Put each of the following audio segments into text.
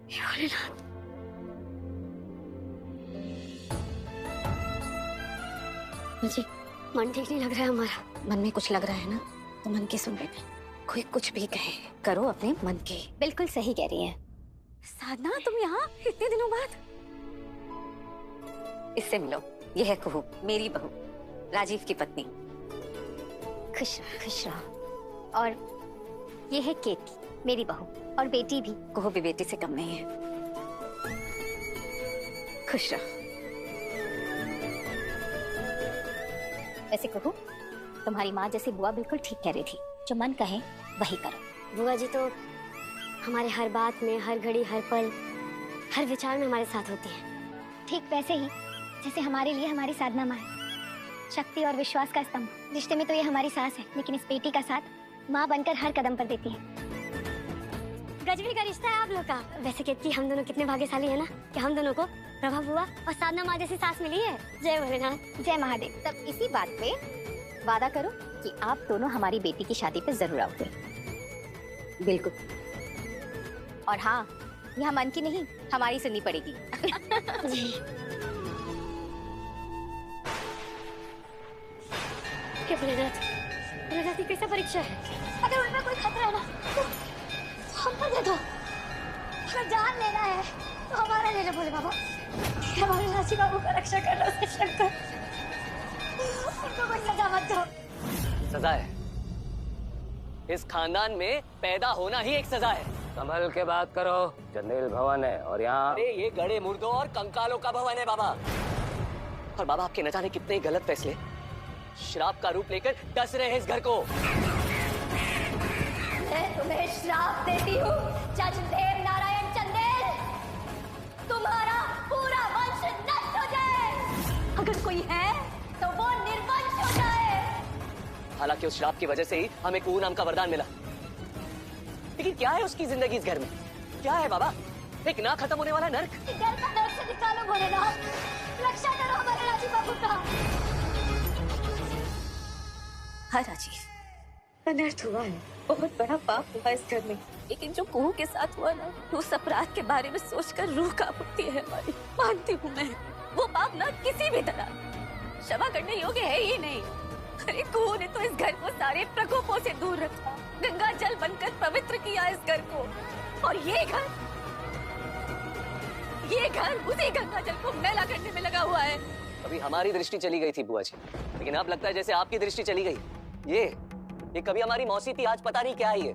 हे भोलेनाथ। जी मन ठीक नहीं लग रहा है हमारा। मन में कुछ लग रहा है ना तो मन की सुन लेते। कोई कुछ भी कहे करो अपने मन की। बिल्कुल सही कह रही हैं। साधना तुम यहाँ इतने दिनों बाद? इससे मिलो, ये है कुहू, मेरी बहू, राजीव की पत्नी। खुश रहो। और ये है केतकी, मेरी बहू और बेटी भी। कुहू भी बेटी से कम नहीं है। खुश रहो। वैसे कुहू, तुम्हारी माँ जैसी बुआ बिल्कुल ठीक कह रही थी, जो मन कहे वही करो। बुआ जी तो हमारे हर बात में, हर घड़ी, हर पल, हर विचार में हमारे साथ होती है। ठीक वैसे ही जैसे हमारे लिए हमारी साधना माँ है, शक्ति और विश्वास का स्तंभ। रिश्ते में तो ये हमारी सास है, लेकिन इस बेटी का साथ माँ बनकर हर कदम पर देती है। गजबी का रिश्ता है आप लोग का। वैसे केतकी, हम दोनों कितने भाग्यशाली है ना कि हम दोनों को प्रभा बुआ और साधना माँ जैसी सास मिली है। जय भोलेनाथ, जय महादेव। तब इसी बात पे वादा करो कि आप दोनों हमारी बेटी की शादी पे जरूर आओगे। बिल्कुल। और हाँ, यहाँ मन की नहीं, हमारी सुननी पड़ेगी। क्या भोलेनाथ, भोलेनाथ की कैसा परीक्षा है? अगर उनमें कोई खतरा है ना तो हम पर दे दो। अगर जान लेना है तो हमारा ले लो भोले बाबा। हमारे राजी बाबू का रक्षा करना से शंकर, उनको कोई सजा मत दो। सजा है? इस खानदान में पैदा होना ही एक सजा है। संभल के बात करो, चंदेल भवन है और यहाँ। अरे ये गड़े मुर्दों और कंकालों का भवन है बाबा। और बाबा आपके न जाने कितने गलत फैसले श्राप का रूप लेकर डस रहे हैं इस घर को। मैं तुम्हें श्राप देती हूँ चंदेल नारायण चंदेल, तुम्हारा पूरा वंश नष्ट हो जाए। अगर कोई है तो वो निर्वंश हो जाए। हालांकि उस श्राप की वजह से ही हमें कुहू नाम का वरदान मिला, लेकिन क्या है उसकी जिंदगी इस घर में? क्या है बाबा? एक ना खत्म होने वाला नर्क। घर का नर्क से निकालो भोलेनाथ, रक्षा करो हमारे राजीव बाबू का। हाँ राजीव, अनर्थ हुआ है, बहुत बड़ा पाप हुआ इस घर में, लेकिन जो कुहू के साथ हुआ ना, उस अपराध के बारे में सोचकर रूह कांप उठती है हमारी। मानती हूँ मैं, वो पाप ना किसी भी तरह क्षमा करने योग्य है ही नहीं। अरे कुहू ने तो इस घर को सारे प्रकोपों से दूर रखा, गंगा जल बनकर पवित्र किया इस घर को, और ये घर उसी गंगा जल को मैला करने में लगा हुआ है। कभी हमारी दृष्टि चली गई थी बुआ जी, लेकिन अब लगता है जैसे आपकी दृष्टि चली गई। ये कभी हमारी मौसी थी, आज पता नहीं क्या है ये।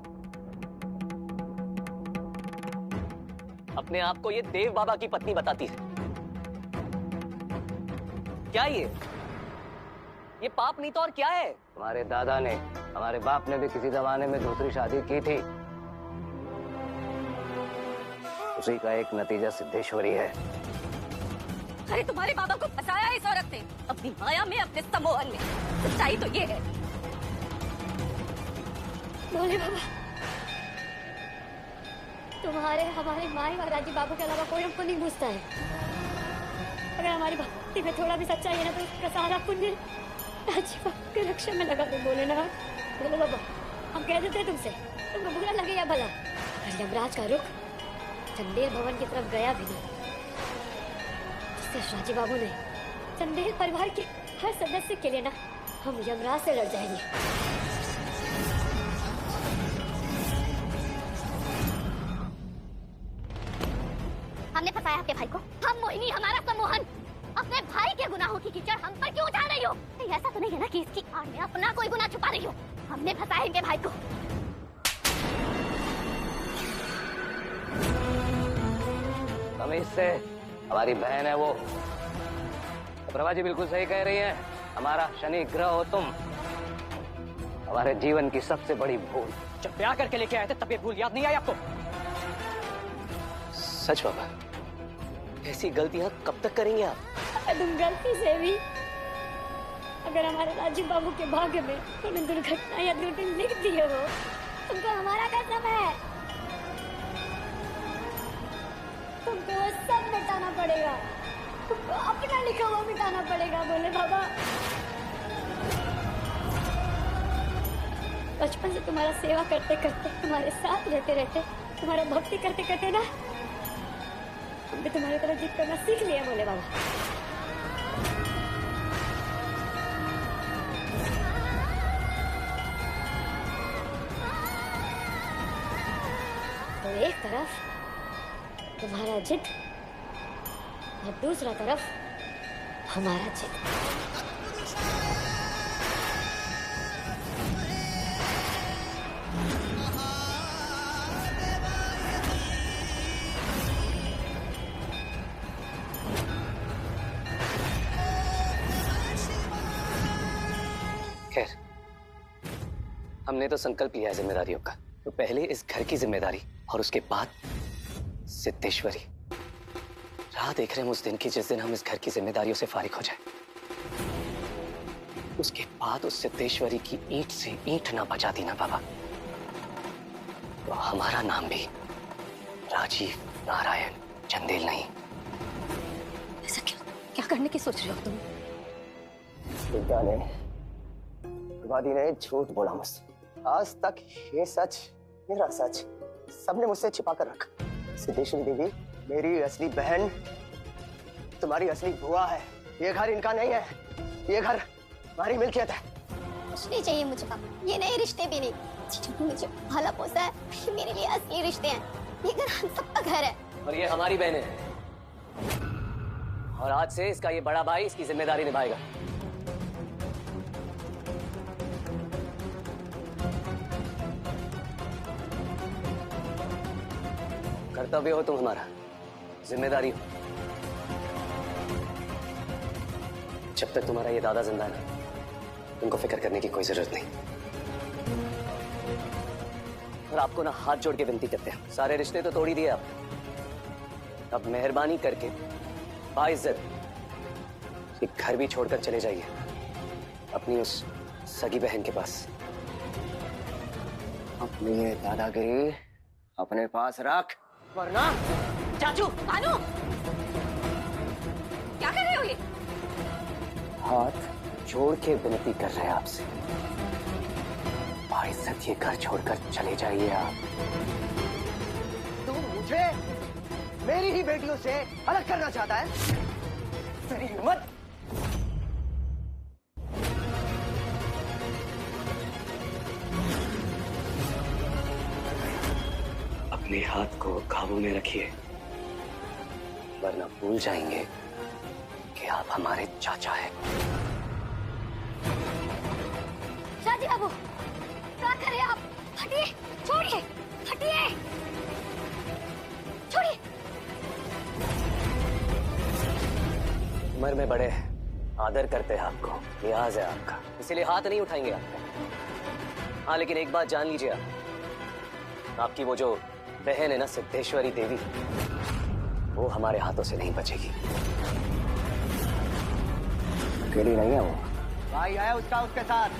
अपने आप को ये देव बाबा की पत्नी बताती है। क्या ये पाप नहीं तो और क्या है? हमारे दादा ने, हमारे बाप ने भी किसी जमाने में दूसरी शादी की थी, उसी का एक नतीजा सिद्धेश्वरी है। अरे तुम्हारे बाबा को फंसाया इस औरत ने अपनी माया में, अपने सम्मोहन में। सच्चाई तो ये है। भोले बाबा, तुम्हारे, हमारे माई और राजीव बाबू के अलावा कोई हमको नहीं पूछता है। अगर हमारी भक्ति में थोड़ा भी सच्चाई है ना तो इसका सारा पुण्य राजीव बाबू की रक्षा में लगा दो। बोले बाबा, हम कह देते तुमसे, तुमको बुरा लगे या भला, अगर यमराज का रुख चंदेल भवन की तरफ गया भी नहीं, जिससे राजीव बाबू ने चंदेल परिवार के हर सदस्य के लिए ना हम यमराज से लड़ जाएंगे। हमने फंसाया आपके भाई को, हम मोहिनी, हमारा सम्मोहन। अपने भाई के गुनाहों की कीचड़ हम पर क्यों उठा रही हो? ऐसा तो नहीं है ना कि इसकी आड़ में अपना कोई गुनाह छुपा रही हो? हमने फंसाया इनके भाई को। तमीज से, हमारी बहन है वो। प्रभा जी बिल्कुल सही कह रही हैं। हमारा शनि ग्रह हो तुम, हमारे जीवन की सबसे बड़ी भूल। जब ब्याह करके लेके आए थे तब ये भूल याद नहीं आई आपको? सच बाबा, ऐसी गलतियां कब तक करेंगे आप? तुम गलती से भी अगर हमारे राजीव बाबू के भाग्य में कोई दुर्घटना या त्रुटि लिख दी हो, तुमको हमारा कसम है, तुमको वो सब मिटाना पड़ेगा। तुमको अपना लिखा हुआ मिटाना पड़ेगा। बोले बाबा, बचपन से तुम्हारा सेवा करते करते, तुम्हारे साथ रहते रहते, तुम्हारा भक्ति करते करते ना हमने तुम्हारी तरह जिद करना सीख लिया भोले बाबा। तो एक तरफ तुम्हारा जिद और दूसरा तरफ हमारा जिद। खैर, हमने तो संकल्प लिया है जिम्मेदारियों का, तो पहले इस घर की जिम्मेदारी और उसके बाद सिद्धेश्वरी। राह देख रहे हैं उस दिन की जिस दिन हम इस घर की जिम्मेदारियों से फारिग हो जाए। उसके बाद उस सिद्धेश्वरी की ईंट से ईंट ना बचा दी ना बाबा, तो हमारा नाम भी राजीव नारायण चंदेल नहीं। ऐसा क्या करने की सोच रहे हो तुम? वादी ने झूठ बोला मुझसे। आज तक ये सच, मेरा सच, सबने मुझसे छिपा कर रखा। सिद्धेश्वरी देवी मेरी असली बहन, तुम्हारी असली बुआ है। ये घर इनका नहीं है, ये घर हमारी मिल्कियत है। कुछ नहीं चाहिए मुझे पापा, ये नए रिश्ते भी नहीं। जिन्होंने मुझे भला पोसा है, ये मेरे लिए असली रिश्ते हैं। ये घर हम सबका घर है और ये हमारी बहन है, और आज से इसका ये बड़ा भाई इसकी जिम्मेदारी निभाएगा। कर्तव्य हो तुम हमारा, जिम्मेदारी हो। जब तक तुम्हारा ये दादा जिंदा है ना, तुमको फिक्र करने की कोई जरूरत नहीं। और आपको ना हाथ जोड़ के विनती करते हैं, सारे रिश्ते तो तोड़ ही दिए आपने, अब मेहरबानी करके बाइज्जत एक घर भी छोड़कर चले जाइए अपनी उस सगी बहन के पास। अपनी ये दादागिरी अपने पास रख, वरना चाचू, कानू, क्या कर रहे हो ये? हाथ जोड़ के विनती कर रहे हैं आपसे, बाइज्जत ये घर छोड़कर चले जाइए आप। तू मुझे मेरी ही बेटियों से अलग करना चाहता है? तेरी हिम्मत! अपने हाथ को काबू में रखिए, वरना भूल जाएंगे कि आप हमारे चाचा हैं। शादी बाबू, क्या कर रहे हैं आप? हटिए, छोड़िए, हटिए, छोड़िए। उम्र में बड़े हैं, आदर करते हैं आपको, लिहाज है आपका, इसीलिए हाथ नहीं उठाएंगे आपका। हाँ, लेकिन एक बात जान लीजिए आप, आपकी वो जो बहन है ना सिद्धेश्वरी देवी, वो हमारे हाथों से नहीं बचेगी। अकेली नहीं है वो, भाई है उसका उसके साथ।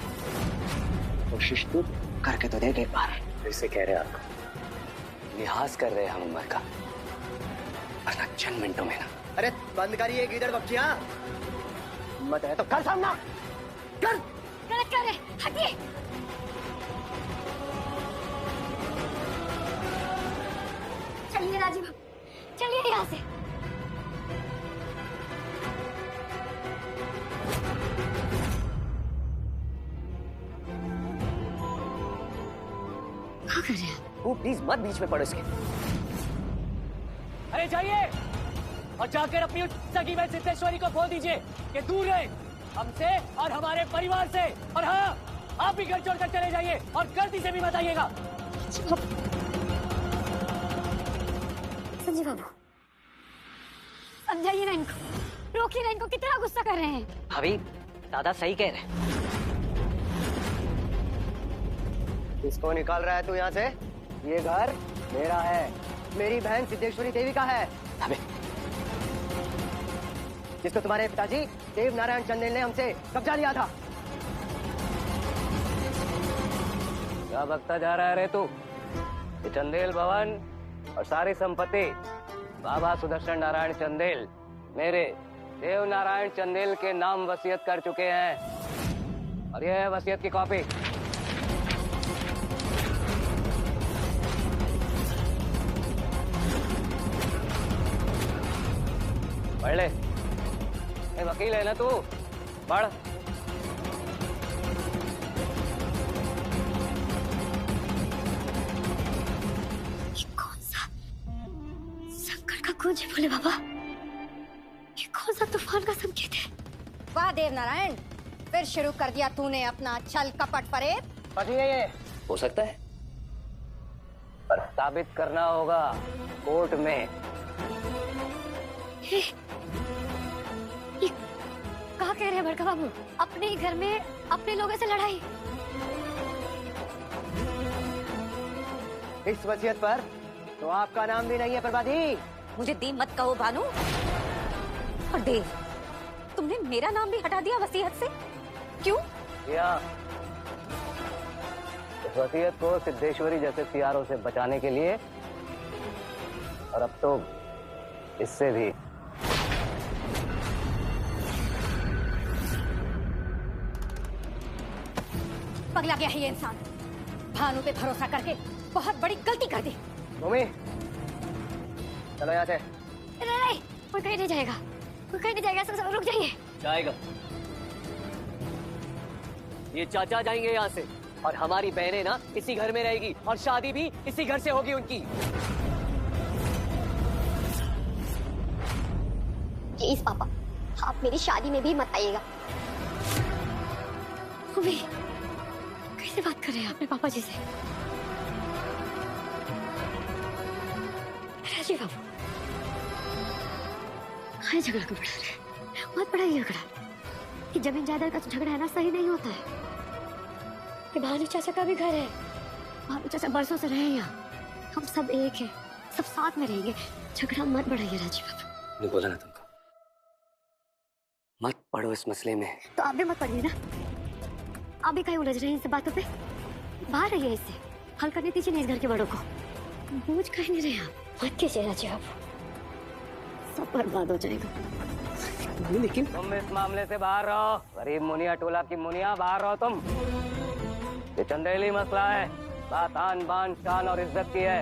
कोशिश तू करके तो देख एक बार। फिर से कह रहे हैं आपको, लिहाज कर रहे हैं हम उम्र का, वरना चंद मिनटों में ना। अरे बंद करिए गीदड़ बच्चियां, मत है तो कर सामना कर। गलत कर रहे, हटिए। चलिए राजीव, चलिए यहाँ से। क्या कर रहे हैं? वो प्लीज मत बीच में पड़ो इसके। अरे जाइए और जाकर अपनी सगी बहन सिद्धेश्वरी को बोल दीजिए कि दूर रहे हमसे और हमारे परिवार से। और हाँ, आप भी घर छोड़कर चले जाइए और गलती से भी मत आइएगा। संजीव बाबू, समझाइए ना इनको, रोकिए ना इनको, कितना गुस्सा कर रहे हैं। भाभी, दादा सही कह रहे हैं। किसको निकाल रहा है तू यहाँ से? ये घर मेरा है, मेरी बहन सिद्धेश्वरी देवी का है। भाभी, जिसको तुम्हारे पिताजी देव नारायण चंदेल ने हमसे कब्जा लिया था। क्या बकता जा रहा है रे तू? ये चंदेल भवन और सारी संपत्ति बाबा सुदर्शन नारायण चंदेल मेरे देव नारायण चंदेल के नाम वसीयत कर चुके हैं, और यह है वसीयत की कॉपी। पढ़ ले। ए, वकील है ना तू, पढ़। ये कौन सा संकट का गूंज है भोले बाबा? ये कौन सा तूफान का संकेत है? वाह देव नारायण, फिर शुरू कर दिया तूने अपना छल कपट फरेब। पढ़िए ये। हो सकता है, पर साबित करना होगा कोर्ट में। ये कहा कह रहे हैं बड़का बाबू? अपने ही घर में अपने लोगों से लड़ाई? इस वसीयत पर तो आपका नाम भी नहीं है प्रभादी। मुझे दी मत कहो भानु। और देव, तुमने मेरा नाम भी हटा दिया वसीयत से, क्यों? या इस वसीयत को सिद्धेश्वरी जैसे सियारों से बचाने के लिए, और अब तो इससे भी। पगला गया है ये इंसान, भानु पे भरोसा करके बहुत बड़ी गलती कर दी। मम्मी चलो यहाँ से। नहीं, कोई कहीं नहीं जाएगा, कोई कहीं नहीं जाएगा। सब रुक जाइए। जाएगा, ये चाचा जाएंगे यहाँ से, और हमारी बहनें ना इसी घर में रहेगी, और शादी भी इसी घर से होगी उनकी। प्लीज पापा, आप मेरी शादी में भी मत आइएगा। मम्मी, कैसे बात कर रहे हैं अपने पापा जी से? राजीव बाबू, हाँ झगड़ा क्यों बढ़ा रहे हैं? बहुत बड़ा ही झगड़ा। कि जमीन जायदाद का झगड़ा है ना, सही नहीं होता है। कि भानु चाचा का भी घर है, भानु चाचा बरसों से रहे यहाँ, हम सब एक है, सब साथ में रहेंगे। झगड़ा मत बढ़ाइए राजीव बाबू। नहीं बोला ना तुमको, मत पढ़ो इस मसले में। तो आप भी मत पढ़िए ना, आप भी कहीं उलझ रहे हैं इन सब बातों पे। बाहर रहिए, इससे हल करने दीजिए ना इस घर के बड़ों को। बूझ कहीं नहीं रहे आप। मत कीजिए राजीव बाबू, सब बर्बाद हो जाएगा। लेकिन तुम इस मामले से बाहर रहो। गरीब मुनिया टोला की मुनिया, बाहर रहो तुम। ये चंदेली मसला है, बात आन बान शान और इज्जत की है,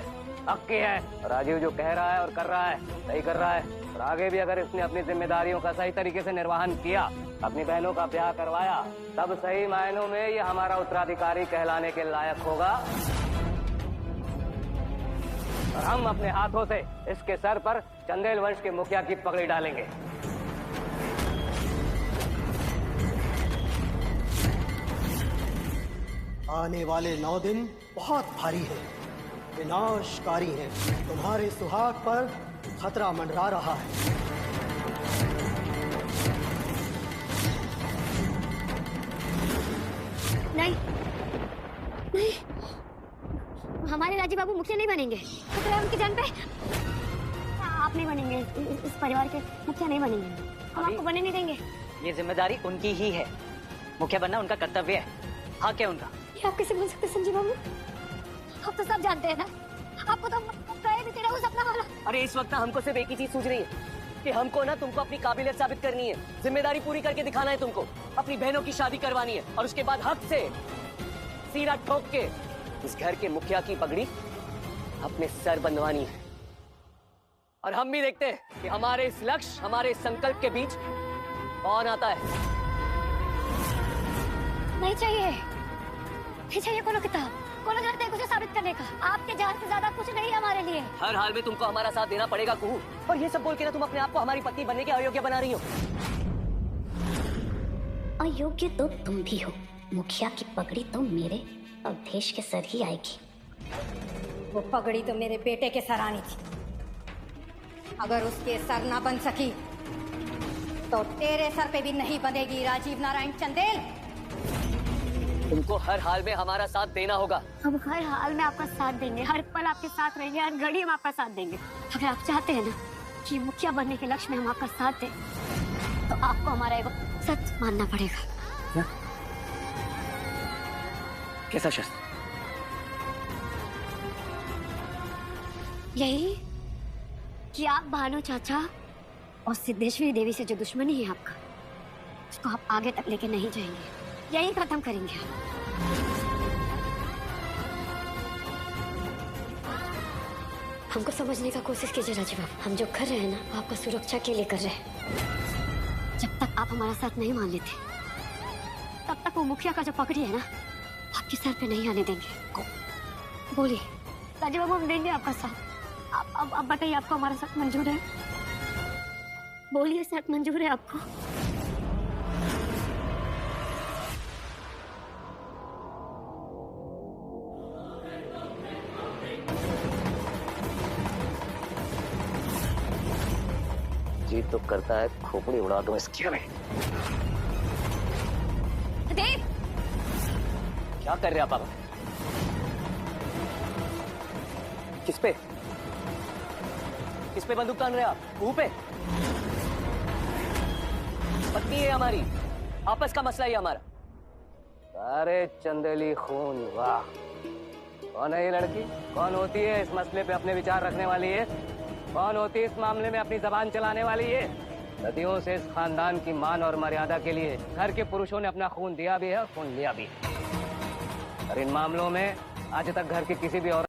हक की है। राजीव जो कह रहा है और कर रहा है, सही कर रहा है। और आगे भी अगर इसने अपनी जिम्मेदारियों का सही तरीके से निर्वहन किया, अपनी बहनों का ब्याह करवाया, तब सही मायनों में ये हमारा उत्तराधिकारी कहलाने के लायक होगा। और हम अपने हाथों से इसके सर पर चंदेल वंश के मुखिया की पगड़ी डालेंगे। आने वाले 9 दिन बहुत भारी हैं, विनाशकारी हैं। तुम्हारे सुहाग पर खतरा मंडरा रहा है। नहीं नहीं, हमारे राजीव बाबू मुखिया नहीं बनेंगे। खतरा है उनकी जान पे। आप नहीं बनेंगे, इस परिवार के मुखिया नहीं बनेंगे। हम आपको बनने नहीं देंगे। ये जिम्मेदारी उनकी ही है, मुखिया बनना उनका कर्तव्य है, हक है उनका। ये आप कैसे बोल सकते हैं संजीव बाबू? आप तो सब जानते हैं ना, आपको तो कहे भी तेरा वो सपना वाला। अरे इस वक्त ना हमको सिर्फ एक ही चीज सूझ रही है कि हमको ना तुमको अपनी काबिलियत साबित करनी है, जिम्मेदारी पूरी करके दिखाना है तुमको। अपनी बहनों की शादी करवानी है, और उसके बाद हक से सीधा ठोक के इस घर के मुखिया की पगड़ी अपने सर बंधवानी है। और हम भी देखते हैं कि हमारे इस लक्ष्य, हमारे इस संकल्प के बीच कौन आता है। नहीं चाहिए, नहीं चाहिए कोनो किताब, कोनो जरूरत है कुछ साबित करने का। आपके जान से ज्यादा कुछ नहीं है हमारे लिए। हर हाल में तुमको हमारा साथ देना पड़ेगा कुहू। और ये सब बोल के ना तुम अपने आप को हमारी पत्नी बनने के अयोग्य बना रही हो। अयोग्य तो तुम भी हो। मुखिया की पगड़ी तो मेरे अवधेश के सर ही आएगी। वो पगड़ी तो मेरे बेटे के सर आनी थी। अगर उसके सर ना बन सकी तो तेरे सर पे भी नहीं बनेगी राजीव नारायण चंदेल। तुमको हर हाल में हमारा साथ देना होगा। हम हर हाल में आपका साथ देंगे, हर पल आपके साथ रहेंगे, हर घड़ी हम आपका साथ देंगे। अगर आप चाहते हैं ना कि मुखिया बनने के लक्ष्य में हम आपका साथ दें, तो आपको हमारा एगो सच मानना पड़ेगा। कैसा शस्त्र? यही कि आप भानु चाचा और सिद्धेश्वरी देवी से जो दुश्मनी है आपका, उसको आप आगे तक लेके नहीं जाएंगे, यही खत्म करेंगे आप। हमको समझने का कोशिश कीजिए राजीव बाबू। हम जो कर रहे हैं ना, वो आपका सुरक्षा के लिए कर रहे हैं। जब तक आप हमारा साथ नहीं मान लेते, तब तक वो मुखिया का जो पकड़ी है ना, आपके सर पे नहीं आने देंगे। बोलिए राजीव बाबू, हम देंगे आपका साथ। आप बताइए, आपको हमारा साथ मंजूर है? बोलिए, साथ मंजूर है आपको? जी तो करता है खोपड़ी उड़ा दूं इसकी में। देव, क्या कर रहे हैं आप पापा? किस पे बंदूक तान रहे हैं आप? मुंह पे? पत्नी है हमारी, आपस का मसला ही हमारा। अरे चंदेली खून, वाह! कौन है ये लड़की? कौन होती है इस मसले पे अपने विचार रखने वाली है? कौन होती है इस मामले में अपनी जबान चलाने वाली है? सदियों से इस खानदान की मान और मर्यादा के लिए घर के पुरुषों ने अपना खून दिया भी है और खून लिया भी है। और इन मामलों में आज तक घर के किसी भी औरत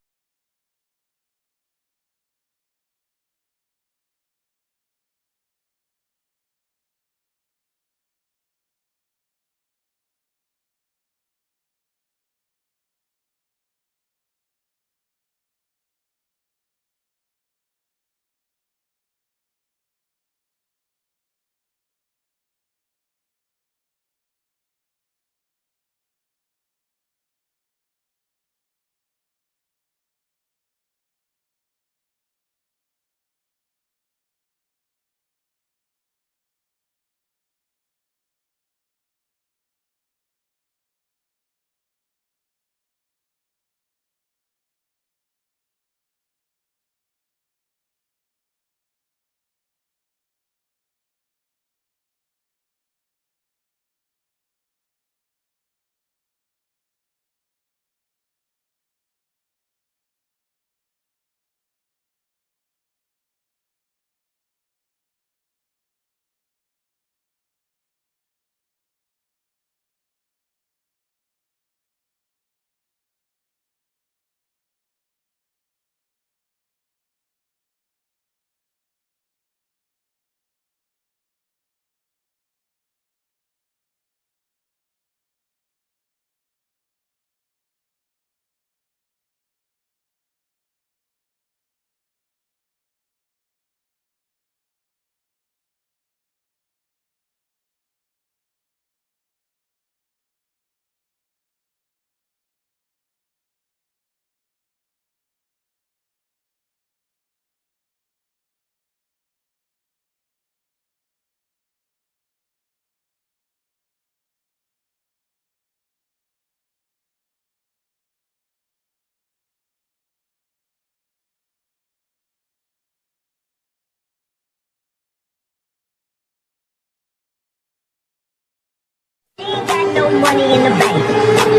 ain't got no money in the bank.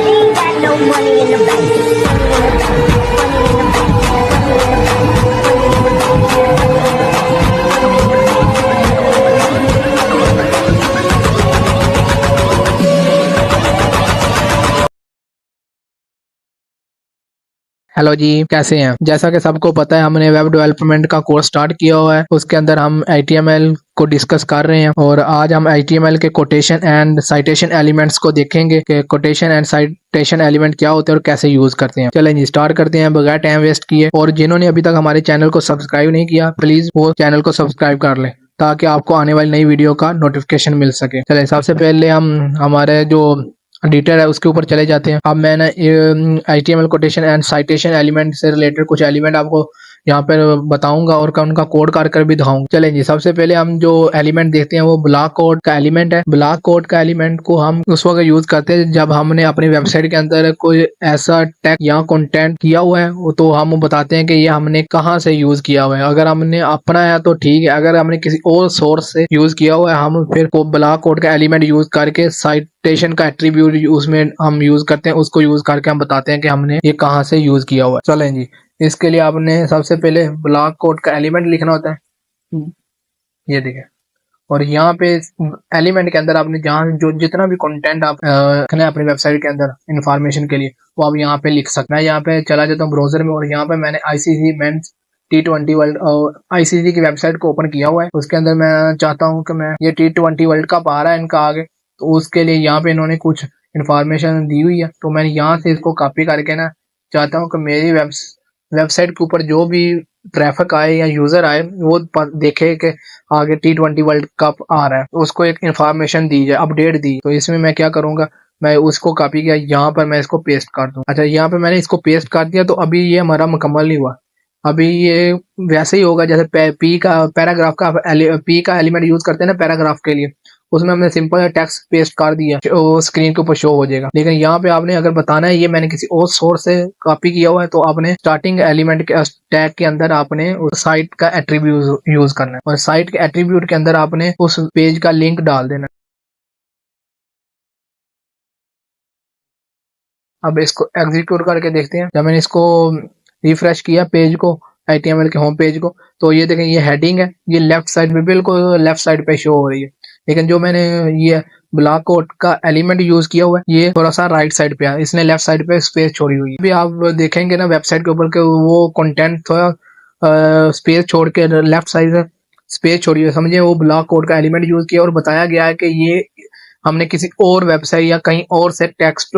Ain't got no money in the bank. Money in the bank. Hello जी, कैसे हैं? जैसा कि सबको पता है, हमने वेब डेवलपमेंट का कोर्स स्टार्ट किया हुआ है। उसके अंदर हम HTML को डिस्कस कर रहे हैं और आज हम HTML के कोटेशन एंड साइटेशन एलिमेंट्स को देखेंगे कि कोटेशन एंड साइटेशन एलिमेंट क्या होते हैं और कैसे यूज करते हैं। चलें जी, स्टार्ट करते हैं बगैर टाइम वेस्ट किए। और जिन्होंने अभी तक हमारे चैनल को सब्सक्राइब नहीं किया, प्लीज वो चैनल को सब्सक्राइब कर लें ताकि आपको आने वाली नई वीडियो का नोटिफिकेशन मिल सके। चले, सबसे पहले हम हमारे जो डिटेल है उसके ऊपर चले जाते हैं। अब मैंने HTML quotation and citation element से रिलेटेड कुछ एलिमेंट आपको यहाँ पर बताऊंगा और उनका कोड कर भी दिखाऊंगा। चलें जी, सबसे पहले हम जो एलिमेंट देखते हैं वो ब्लॉक कोड का एलिमेंट है। ब्लॉक कोड का एलिमेंट को हम उस वक्त यूज करते हैं जब हमने अपनी वेबसाइट के अंदर कोई ऐसा टेक्स्ट या कंटेंट किया हुआ है, तो हम बताते हैं कि ये हमने कहाँ से यूज किया हुआ है। अगर हमने अपना है तो ठीक है, अगर हमने किसी और सोर्स से यूज किया हुआ है, हम फिर ब्लॉक कोड का एलिमेंट यूज करके साइटेशन का एट्रीब्यूट उसमें हम यूज करते हैं, उसको यूज करके हम बताते हैं कि हमने ये कहाँ से यूज किया हुआ है। चलें जी, इसके लिए आपने सबसे पहले ब्लॉक कोड का एलिमेंट लिखना होता है, ये देखिए। और यहाँ पे एलिमेंट के अंदर आपने जहाँ जो जितना भी कंटेंट आप रखना है अपनी वेबसाइट के अंदर इंफॉर्मेशन के लिए, वो आप यहाँ पे लिख सकते हैं। मैं यहाँ पे चला जाता हूँ ब्राउजर में और यहाँ पे मैंने ICC men's T20 world ICC की वेबसाइट को ओपन किया हुआ है। उसके अंदर मैं चाहता हूँ कि मैं ये T20 वर्ल्ड कप आ रहा है इनका आगे, तो उसके लिए यहाँ पे इन्होंने कुछ इन्फॉर्मेशन दी हुई है, तो मैंने यहाँ से इसको कॉपी करके ना चाहता हूँ कि मेरी वेबसाइट के ऊपर जो भी ट्रैफिक आए या यूजर आए वो देखे कि आगे T20 वर्ल्ड कप आ रहा है, तो उसको एक इन्फॉर्मेशन दी जाए, अपडेट दी। तो इसमें मैं क्या करूँगा, मैं उसको कॉपी किया, यहाँ पर मैं इसको पेस्ट कर दूँ। अच्छा, यहाँ पे मैंने इसको पेस्ट कर दिया, तो अभी ये हमारा मुकम्मल नहीं हुआ। अभी ये वैसे ही होगा जैसे पी का पैराग्राफ का पी का एलिमेंट यूज करते हैं ना पैराग्राफ के लिए, उसमें हमने सिंपल टेक्स्ट पेस्ट कर दिया, वो स्क्रीन के ऊपर शो हो जाएगा। लेकिन यहाँ पे आपने अगर बताना है ये मैंने किसी और सोर्स से कॉपी किया हुआ है, तो आपने स्टार्टिंग एलिमेंट के टैग के अंदर आपने उस साइट का एट्रीब्यूट यूज करना है, और साइट के एट्रीब्यूट के अंदर आपने उस पेज का लिंक डाल देना। अब इसको एग्जीक्यूट करके देखते हैं। जब मैंने इसको रिफ्रेश किया पेज को, HTML के होम पेज को, तो ये देखें ये हेडिंग है, ये लेफ्ट साइड पे बिल्कुल लेफ्ट साइड पे शो हो रही है। लेकिन जो मैंने ये ब्लॉक कोड का एलिमेंट यूज किया हुआ है ये थोड़ा सा राइट साइड पे है, इसने लेफ्ट साइड पे स्पेस छोड़ी हुई है। अभी आप देखेंगे ना वेबसाइट के ऊपर के वो कंटेंट थोड़ा स्पेस छोड़ के लेफ्ट साइड से स्पेस छोड़ी हुई है, समझे वो ब्लॉक कोड का एलिमेंट यूज किया और बताया गया है कि ये हमने किसी और वेबसाइट या कहीं और से टेक्स्ट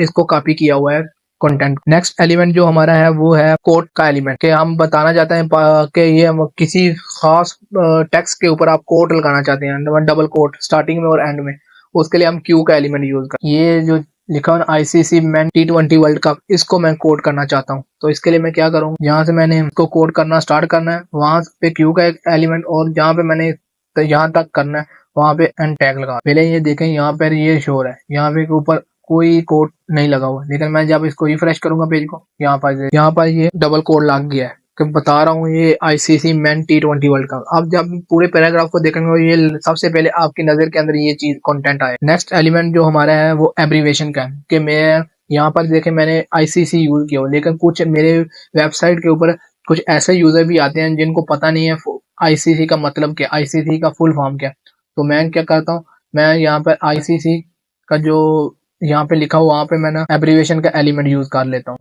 इसको कॉपी किया हुआ है कंटेंट। नेक्स्ट एलिमेंट जो हमारा है वो है कोट का एलिमेंट, कि हम बताना चाहते हैं कि ये किसी खास टेक्स्ट के ऊपर आप कोट लगाना चाहते हैं, डबल कोट स्टार्टिंग में और एंड में, उसके लिए हम क्यू का एलिमेंट यूज करते हैं। ये जो लिखा हुआ ICC man T20 world cup, इसको मैं कोड करना चाहता हूँ, तो इसके लिए मैं क्या करूँ, यहाँ से मैंने इसको कोड करना स्टार्ट करना है, वहां पे क्यू का एक एलिमेंट, और जहाँ पे मैंने यहाँ तक करना है वहां पे एंड टैग लगा। पहले ये देखें यहाँ पर ये शो है, यहाँ पे ऊपर कोई कोड नहीं लगा हुआ, लेकिन मैं जब इसको रिफ्रेश करूंगा पेज को, यहाँ पर ये डबल कोड लग गया है कि बता रहा हूँ ये ICC man T20 world cup. अब जब पूरे पैराग्राफ को देखेंगे ये सबसे पहले आपकी नजर के अंदर ये चीज कंटेंट आए। नेक्स्ट एलिमेंट जो हमारा है वो एब्रीवेशन का है, कि मैं यहाँ पर देखें मैंने ICC यूज किया, लेकिन कुछ मेरे वेबसाइट के ऊपर कुछ ऐसे यूजर भी आते हैं जिनको पता नहीं है ICC का मतलब क्या, ICC का फुल फॉर्म क्या। तो मैं क्या करता हूँ, मैं यहाँ पर ICC का जो यहाँ पे लिखा हुआ वहां पे मैं एब्रीवेशन का एलिमेंट यूज कर लेता हूँ।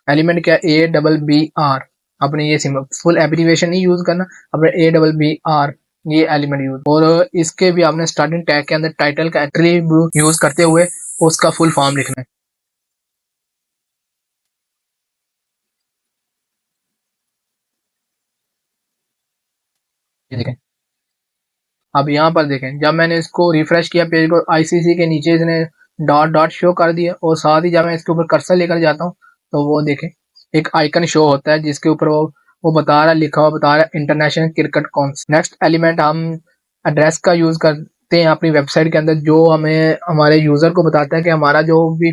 एलिमेंट क्या, ABBR, अपने ये सिंबल फुल एब्रीवेशन नहीं यूज करना, अपने ABBR ये एलिमेंट यूज, और इसके भी आपने स्टार्टिंग टैग के अंदर टाइटल का एट्रीब्यूट यूज करते हुए उसका फुल फॉर्म लिखना है। ये देखें, अब यहाँ पर देखें जब मैंने इसको रिफ्रेश किया पेज को, ICC के नीचे इसने डॉट डॉट शो कर दिया, और साथ ही जब मैं इसके ऊपर कर्सर लेकर जाता हूँ तो वो देखें एक आइकन शो होता है जिसके ऊपर वो बता रहा है, लिखा हुआ बता रहा है international cricket cons. Next element हम एड्रेस का यूज करते हैं अपनी वेबसाइट के अंदर, जो हमें हमारे यूजर को बताता है कि हमारा जो भी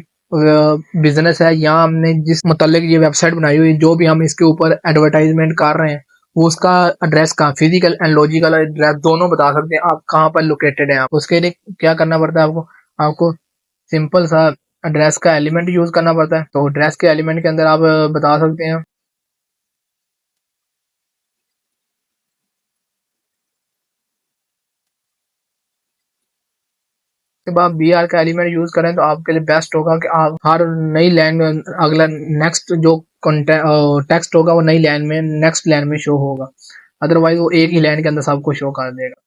बिजनेस है या हमने जिस मुतालिक ये वेबसाइट बनाई हुई, जो भी हम इसके ऊपर एडवर्टाइजमेंट कर रहे हैं, वो उसका एड्रेस का फिजिकल एंड लॉजिकल एड्रेस दोनों बता सकते हैं, आप कहाँ पर लोकेटेड है। आप उसके लिए क्या करना पड़ता है, आपको सिंपल सा एड्रेस का एलिमेंट यूज करना पड़ता है। तो एड्रेस के एलिमेंट के अंदर आप बता सकते हैं जब आप BR का एलिमेंट यूज करें तो आपके लिए बेस्ट होगा कि आप हर नई लाइन में अगला नेक्स्ट जो टेक्स्ट होगा वो नई लाइन में नेक्स्ट लाइन में शो होगा, अदरवाइज वो एक ही लाइन के अंदर सबको शो कर देगा।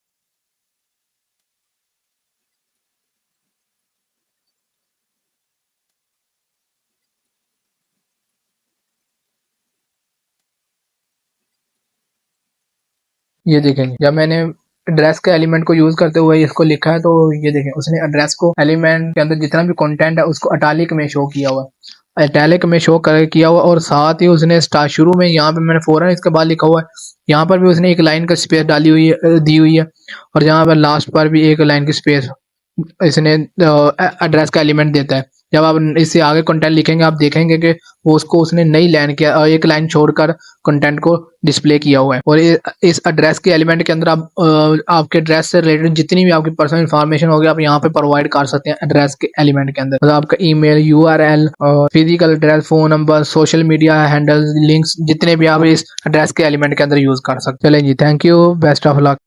ये देखेंगे जब मैंने एड्रेस के एलिमेंट को यूज करते हुए इसको लिखा है, तो ये देखें उसने एड्रेस को एलिमेंट के अंदर जितना भी कंटेंट है उसको इटैलिक में शो किया हुआ है, इटैलिक में शो किया हुआ, और साथ ही उसने स्टार्ट शुरू में यहाँ पे मैंने फौरन इसके बाद लिखा हुआ है, यहाँ पर भी उसने एक लाइन का स्पेस डाली हुई है, दी हुई है, और यहाँ पर लास्ट पर भी एक लाइन की स्पेस इसने एड्रेस का एलिमेंट देता है। जब आप इससे आगे कंटेंट लिखेंगे आप देखेंगे कि वो उसको उसने नई लाइन किया, एक लाइन छोड़कर कंटेंट को डिस्प्ले किया हुआ है। और इस एड्रेस के एलिमेंट के अंदर आप आपके एड्रेस से रिलेटेड जितनी भी आपकी पर्सनल इन्फॉर्मेशन होगी आप यहाँ पे प्रोवाइड कर सकते हैं एड्रेस के एलिमेंट के अंदर, मतलब आपका email, URL, physical address, phone number, social media handles, links, जितने भी आप इस एड्रेस के एलिमेंट के अंदर यूज कर सकते हैं। चलें जी, thank you, best of luck.